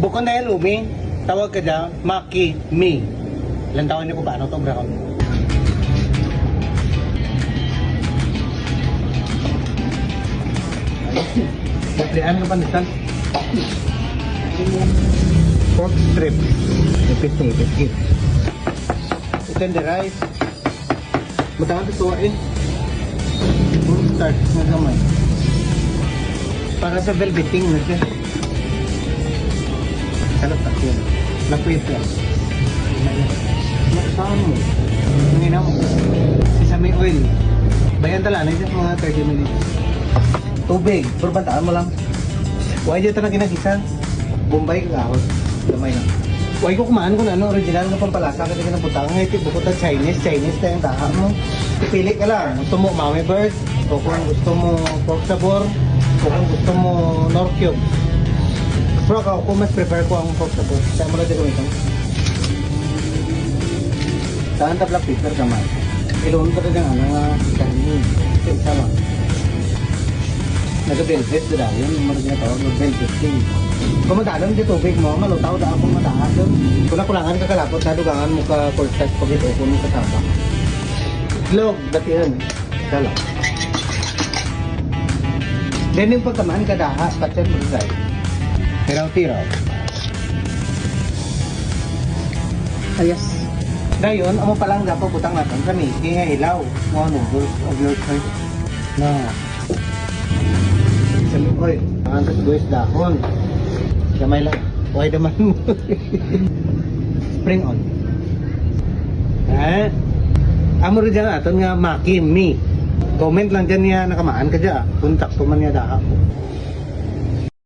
Bukod na yan, Umi, tawag ka dyan, Maki Mi. Ilan taon niyo po ba? Ano to, brown? Baklian ka panitan. Pork strip. Ipit na ipit. Tenderize. Matagal ito eh. Start na gamay. Para sa velveting na siya. Salot ako yun. Lapuit lang. Saan mo? Hangin mo. Sesame oil. Bayan tala na siya mga 30 minutes. Tubig. Pero bantaan mo lang. Huwag dito na ginagisa. Bombay ka ahos. Gamay na. Huwag ko kumaan kung ano original na pampalasa kasi ka ng butang. Ngayon bukod na Chinese tayong taha mo. Pipili ka lang. Gusto mo Mami Bird. O kung gusto mo pork sabor. O kung gusto mo Nor Cube. Pero ako mas prefer ko ang pork sabor. Saan mo na dito ito? Saan ta black pepper gamay? Ilon ka rin ang kanin. Isa lang. Nag-velvet na dahil yung mga ginatawag mag-velvet king. Kung madalon dito tubig mo, malutaw na akong madalon. Kung nakulangan ka kalapot, nadugangan mo ka corset pag ito kung mo kasama. Itlog, dati yan. Isa lang. Then yung pagkamaan ka daha, patyan mo rin. Tiraw-tiraw. Ayos. Dayon, amo palang dapat putang natin kami. Kaya ilaw. Mga noodles of your choice. Na. Oy, ang guys dahon. Gamay lang. Why naman mo? Spring on. Amo rin dyan aton nga Maki Mi. Comment lang dyan niya nakamaan ka dyan. Kung takto man niya daha ko.